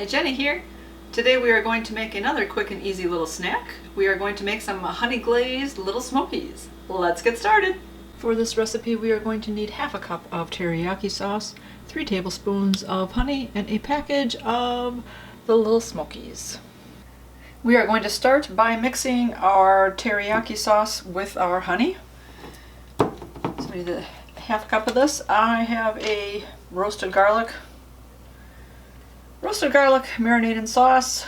Hi, Jenny here. Today we are going to make another quick and easy little snack. We are going to make some honey glazed Little Smokies. Let's get started. For this recipe we are going to need half a cup of teriyaki sauce, 3 tablespoons of honey, and a package of the Little Smokies. We are going to start by mixing our teriyaki sauce with our honey. So we need a half cup of this. I have a roasted garlic marinated sauce.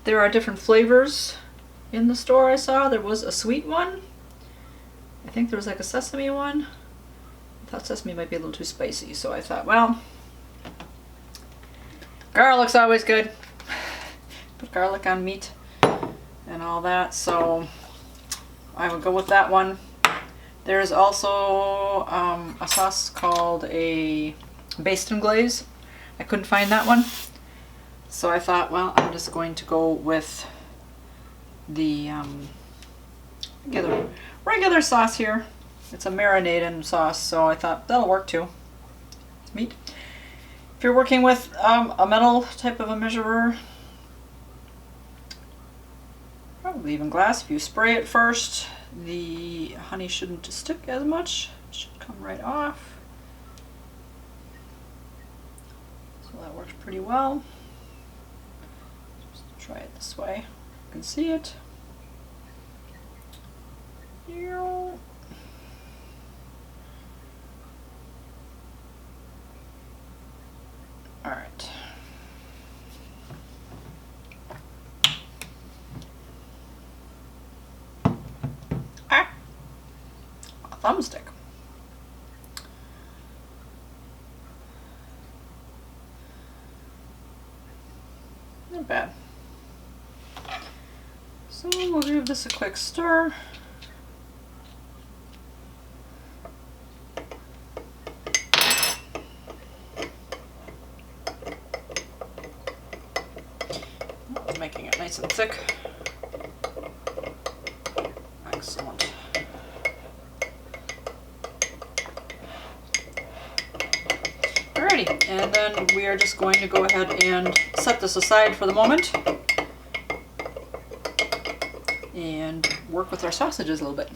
There are different flavors in the store I saw. There was a sweet one. I think there was like a sesame one. I thought sesame might be a little too spicy, so I thought, well, garlic's always good. Put garlic on meat and all that, so I would go with that one. There's also a sauce called a Baste and Glaze. I couldn't find that one, so I thought, well, I'm just going to go with the regular sauce here. It's a marinated sauce, so I thought that'll work too. It's meat. If you're working with a metal type of a measurer, probably even glass, if you spray it first, the honey shouldn't stick as much. It should come right off. So that works pretty well. Just try it this way. You can see it. All right. A thumbstick. Not bad. So we'll give this a quick stir. Making it nice and thick. Excellent. Alrighty, and then we are just going to go ahead and set this aside for the moment and work with our sausages a little bit.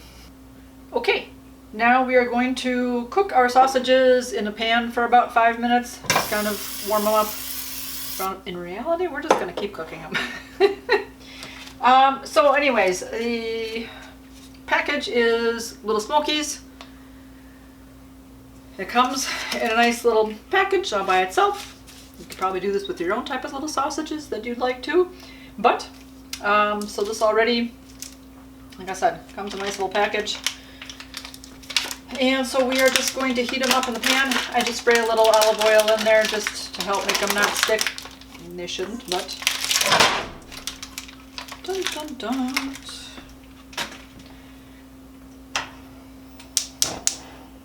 Okay, now we are going to cook our sausages in a pan for about 5 minutes, just kind of warm them up. In reality, we're just going to keep cooking them. So anyways, the package is Little Smokies. It comes in a nice little package all by itself. You could probably do this with your own type of little sausages that you'd like to. But, so this already, like I said, comes in a nice little package. And so we are just going to heat them up in the pan. I just spray a little olive oil in there just to help make them not stick. And they shouldn't, but dun dun dun.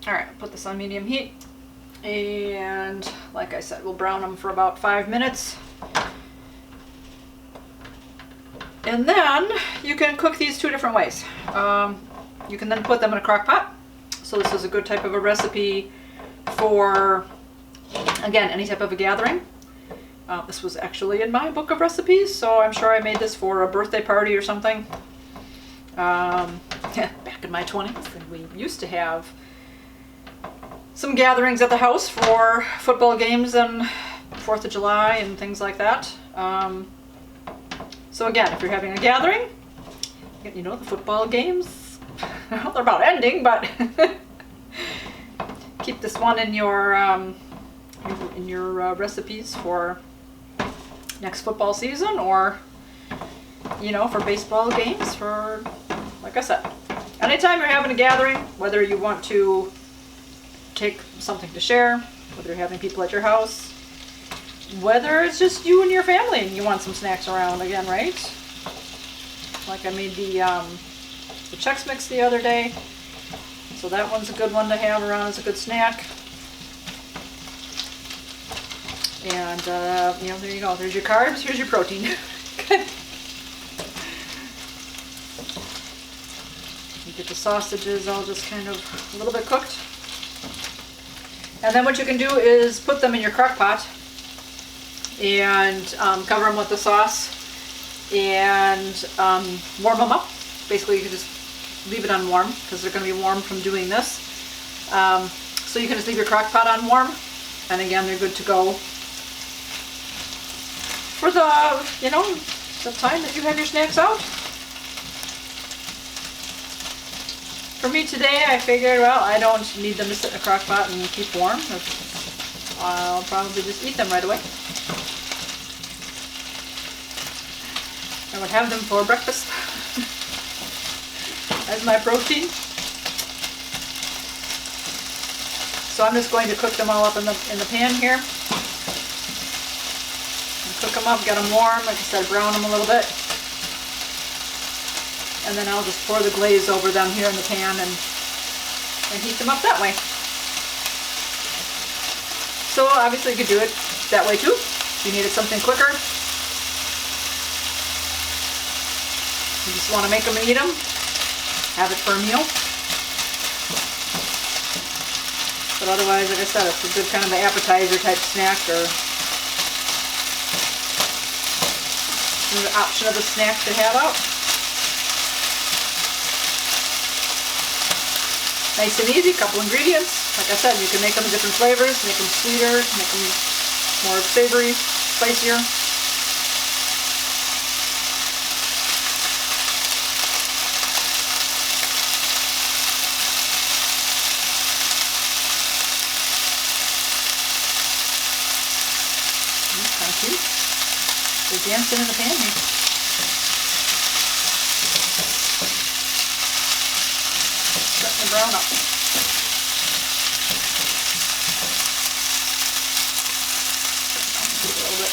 Alright, put this on medium heat, and like I said, we'll brown them for about 5 minutes. And then you can cook these 2 different ways. You can then put them in a crock pot. So this is a good type of a recipe for, again, any type of a gathering. This was actually in my book of recipes, so I'm sure I made this for a birthday party or something. Back in my 20s, and we used to have some gatherings at the house for football games and 4th of July and things like that. So again, if you're having a gathering, you know, the football games, well, they're about ending, but keep this one in your recipes for next football season, or you know, for baseball games, for, like I said, anytime you're having a gathering, whether you want to take something to share, whether you're having people at your house, whether it's just you and your family and you want some snacks around, again, right? Like I made the Chex Mix the other day, so that one's a good one to have around as a good snack. And you know, there you go. There's your carbs. Here's your protein. You get the sausages all just kind of a little bit cooked. And then what you can do is put them in your crock pot and cover them with the sauce and warm them up. Basically, you can just leave it on warm because they're going to be warm from doing this. So you can just leave your crock pot on warm, and again, they're good to go for the, you know, the time that you have your snacks out. For me today, I figured, well, I don't need them to sit in a crock pot and keep warm. I'll probably just eat them right away. I would have them for breakfast as my protein. So I'm just going to cook them all up in the pan here. And cook them up, get them warm, like I said, brown them a little bit. And then I'll just pour the glaze over them here in the pan and heat them up that way. So obviously you could do it that way too. If you needed something quicker, you just want to make them and eat them, have it for a meal. But otherwise, like I said, it's a good kind of an appetizer type snack, or another option of a snack to have out. Nice and easy, couple ingredients. Like I said, you can make them different flavors, make them sweeter, make them more savory, spicier. Kind of cute. They're dancing in the pan here. Letting them brown up. A little bit.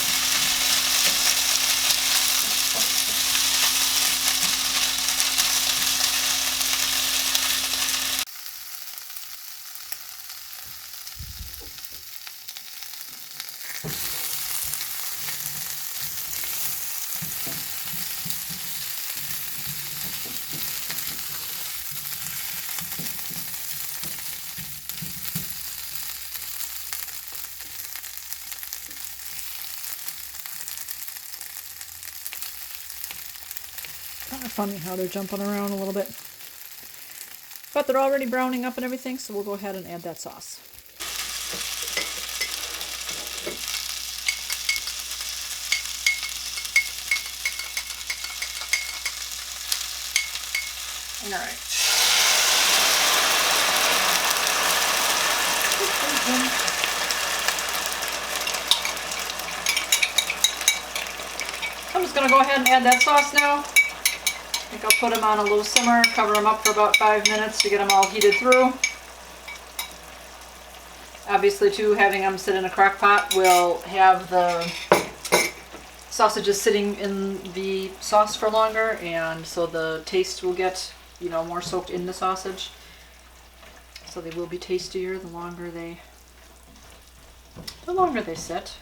Kind of funny how they're jumping around a little bit. But they're already browning up and everything, so we'll go ahead and add that sauce. All right. I'm just going to go ahead and add that sauce now. I think I'll put them on a low simmer, cover them up for about 5 minutes to get them all heated through. Obviously too, having them sit in a crock pot will have the sausages sitting in the sauce for longer, and so the taste will get, you know, more soaked in the sausage. So they will be tastier the longer they sit.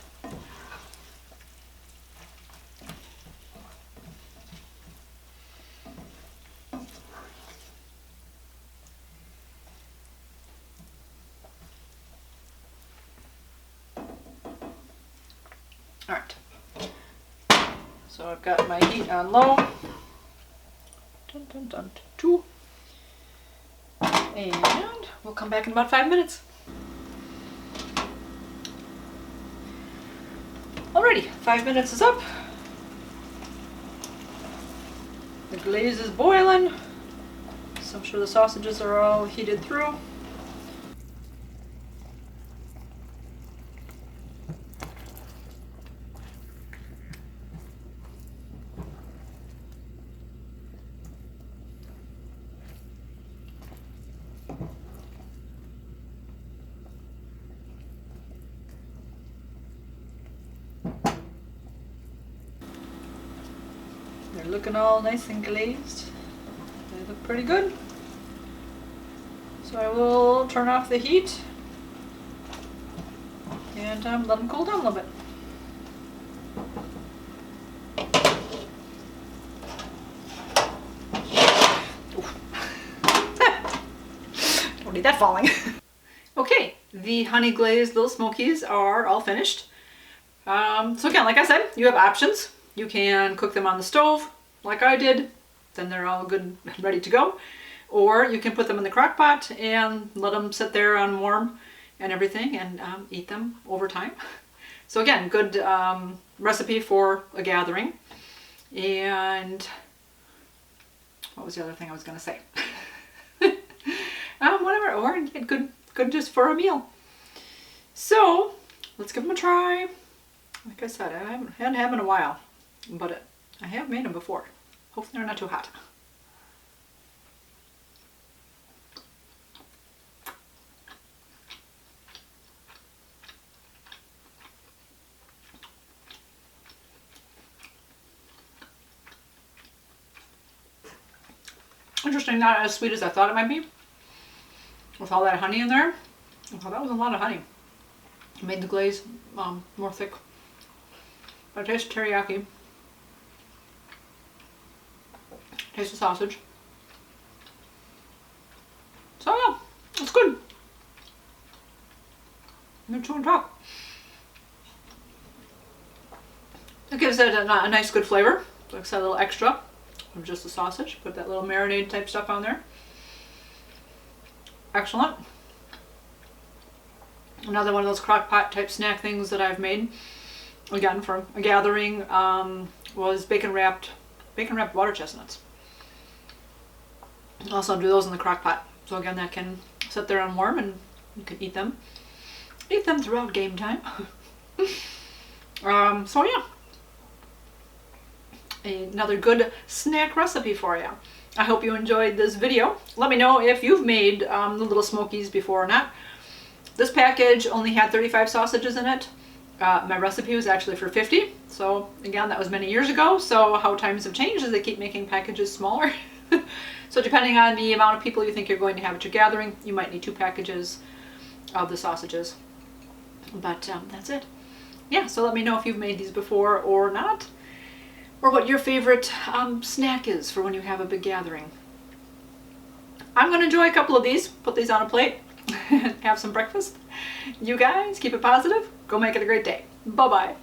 Alright, so I've got my heat on low, dun, dun, dun, 2, and we'll come back in about 5 minutes. Alrighty, 5 minutes is up. The glaze is boiling, so I'm sure the sausages are all heated through. They're looking all nice and glazed. They look pretty good. So I will turn off the heat and let them cool down a little bit. Don't need that falling. Okay, the honey glazed Lit'l Smokies are all finished. So again, like I said, you have options. You can cook them on the stove, like I did. Then they're all good and ready to go. Or you can put them in the crock pot and let them sit there on warm and everything and eat them over time. So again, good recipe for a gathering. And what was the other thing I was going to say? Whatever, or good just for a meal. So let's give them a try. Like I said, I hadn't had them in a while, but I have made them before. Hopefully they're not too hot. Interesting, not as sweet as I thought it might be. With all that honey in there. Oh, that was a lot of honey. It made the glaze more thick. But I taste teriyaki. Taste the sausage. So yeah, it's good. I'm chewing top. It gives it a nice good flavor. Like I said, a little extra from just the sausage. Put that little marinade type stuff on there. Excellent. Another one of those crock pot type snack things that I've made, again for a gathering, was bacon wrapped water chestnuts. Also do those in the crock pot. So again, that can sit there on warm and you can eat them throughout game time. So yeah, another good snack recipe for you. I hope you enjoyed this video. Let me know if you've made the Lit'l Smokies before or not. This package only had 35 sausages in it. My recipe was actually for 50. So again, that was many years ago. So how times have changed as they keep making packages smaller. So depending on the amount of people you think you're going to have at your gathering, you might need 2 packages of the sausages. But that's it. Yeah, so let me know if you've made these before or not. Or what your favorite snack is for when you have a big gathering. I'm going to enjoy a couple of these, put these on a plate, and have some breakfast. You guys, keep it positive. Go make it a great day. Bye-bye.